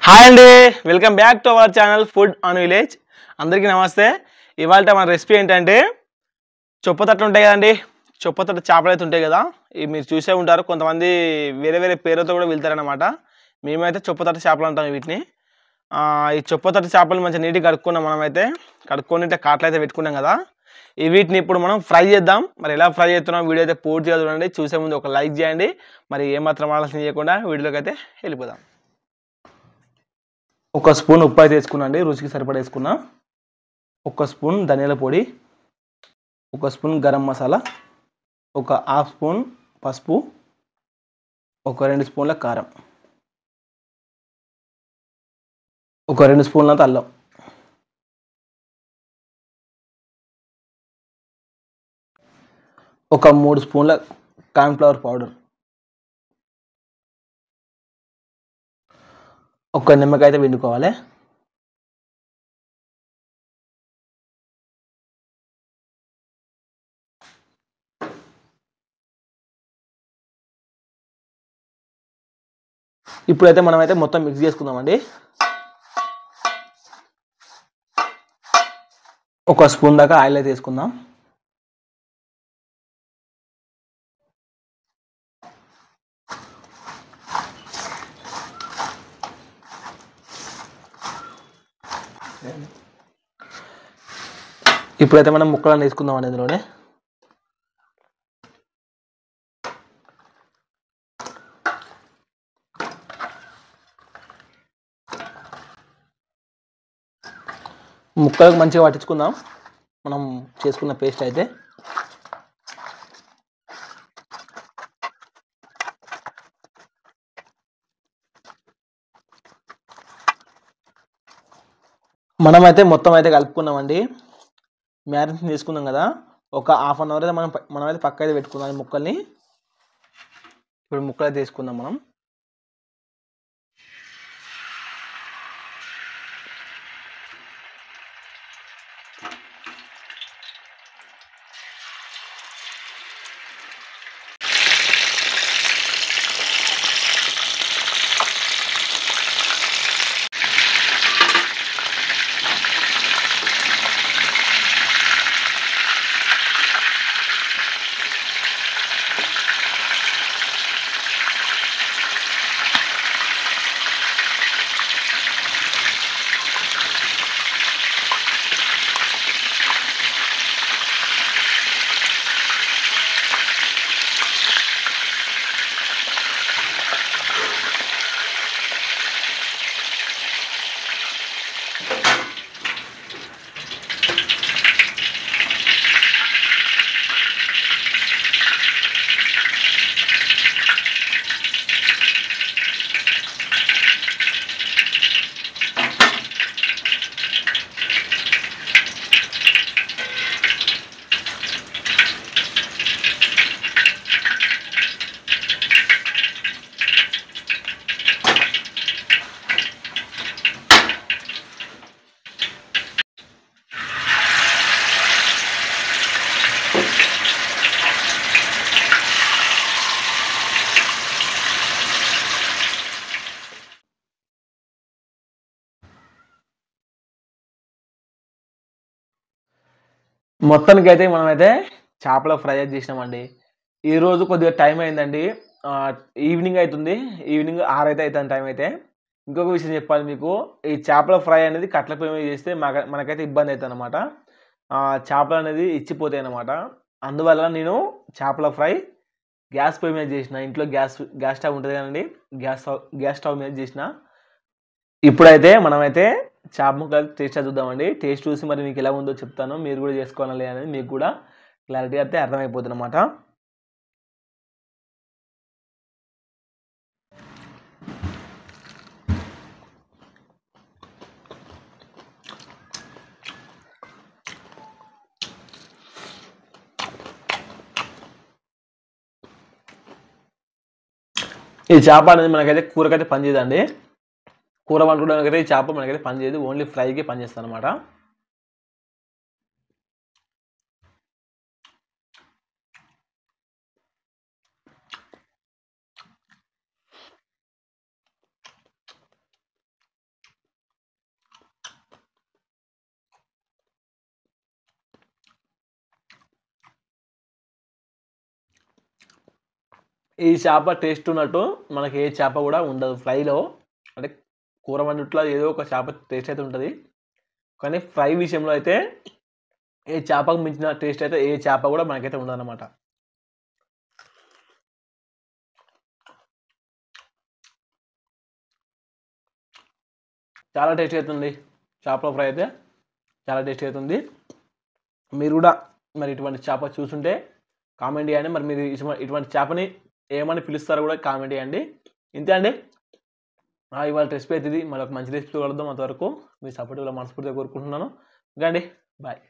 Hi అండి, welcome back to our channel food on village. అందరికీ నమస్తే. ఇవాళ మన రెసిపీ ఏంటంటే చొప్పతట్లు ఉంటాయి కదండి. చొప్పతట్టు చేపలు అయితే ఉంటాయి కదా, ఇవి మీరు చూసే ఉంటారు. కొంతమంది వేరే వేరే పేరుతో కూడా వెళ్తారనమాట. మేమైతే చొప్పతట్టు చేపలు అంటాం వీటిని. ఈ చొప్పతట్టు చేపలు మంచిగా నీట్గా కడుక్కున్నాం. మనమైతే కడుక్కొని కాట్లు అయితే పెట్టుకున్నాం కదా. వీటిని ఇప్పుడు మనం ఫ్రై చేద్దాం. మరి ఎలా ఫ్రై చేస్తున్నాం వీడియో అయితే పూర్తిగా చూడండి. చూసే ముందు ఒక లైక్ చేయండి. మరి ఏమాత్రం ఆలస్యం చేయకుండా వీడియోలోకి అయితే వెళ్ళిపోదాం. ఒక స్పూన్ ఉప్పు అయితే వేసుకున్నాండి, రుచికి సరిపడా వేసుకున్నా. ఒక స్పూన్ ధనియాల పొడి, ఒక స్పూన్ గరం మసాలా, ఒక హాఫ్ స్పూన్ పసుపు, ఒక 2 స్పూన్ల కారం, ఒక 2 స్పూన్ల అల్లం, ఒక 3 స్పూన్ల కార్న్ఫ్లవర్ పౌడర్, ఒక నిమ్మకాయ అయితే పిండుకోవాలి. ఇప్పుడైతే మనమైతే మొత్తం మిక్స్ చేసుకుందామండి. ఒక స్పూన్ దాకా ఆయిల్ అయితే వేసుకుందాం. ఇప్పుడైతే మనం ముక్కలను వేసుకుందామండి ఇందులోనే. ముక్కలకు మంచిగా పట్టించుకుందాం మనం చేసుకున్న పేస్ట్ అయితే. మనమైతే మొత్తం అయితే కలుపుకున్నామండి. మ్యారినేషన్ తీసుకున్నాం కదా, ఒక హాఫ్ అన్ అవర్ అయితే మనమైతే పక్క అయితే పెట్టుకుందాం ఈ ముక్కల్ని. ఇప్పుడు ముక్కలు అయితే తీసుకుందాం మనం. మొత్తానికి అయితే మనమైతే చేపల ఫ్రై చేసినామండి. ఈరోజు కొద్దిగా టైం అయిందండి, ఈవినింగ్ అవుతుంది. ఈవినింగ్ 6 అయితే అవుతుంది టైం అయితే. ఇంకొక విషయం చెప్పాలి మీకు, ఈ చేపల ఫ్రై అనేది కట్ల పొయ్యి మీద చేస్తే మనకైతే ఇబ్బంది అవుతుంది అనమాట. చేపలు అనేది ఇచ్చిపోతాయి అనమాట. అందువల్ల నేను చేపల ఫ్రై గ్యాస్ పొయ్యి మీద చేసిన. ఇంట్లో గ్యాస్ స్టవ్ ఉంటుంది కదండి, గ్యాస్ స్టవ్ మీద చేసిన. ఇప్పుడైతే మనమైతే చేప ముక్కలు టేస్ట్ చూద్దామండి. టేస్ట్ చూసి మరి మీకు ఎలా ఉందో చెప్తాను. మీరు కూడా చేసుకోవాలి అనేది మీకు కూడా క్లారిటీ అయితే అర్థమైపోతుంది అనమాట. ఈ చేప అనేది మనకైతే కూరకైతే పనిచేయదండి. కూర వండుకోవడానికైతే ఈ చేప మనకైతే పనిచేయదు, ఓన్లీ ఫ్రైకి పనిచేస్తుంది అనమాట. ఈ చేప టేస్ట్ ఉన్నట్టు మనకి ఏ చేప కూడా ఉండదు ఫ్రైలో. అంటే కూర వండిట్లో ఏదో ఒక చేప టేస్ట్ అయితే ఉంటుంది. కానీ ఫ్రై విషయంలో అయితే ఏ చేపకు మించిన టేస్ట్ అయితే ఏ చేప కూడా మనకైతే ఉండదన్నమాట. చాలా టేస్ట్ అవుతుంది చేపల ఫ్రై అయితే, చాలా టేస్ట్ అవుతుంది. మీరు కూడా మరి ఇటువంటి చేప చూసుంటే కామెంట్ చేయండి. మరి మీరు ఇటువంటి చేపని ఏమని పిలుస్తారో కూడా కామెంట్ చేయండి. ఇంతే అండి ఇవాళ రెసిపీ అయితే ఇది. మళ్ళీ ఒక మంచి రెసిపీ కలుద్దాం. అంతవరకు మీ సపోర్ట్ మనస్ఫూర్తిగా కోరుకుంటున్నాను. ఇంకా అండి బాయ్.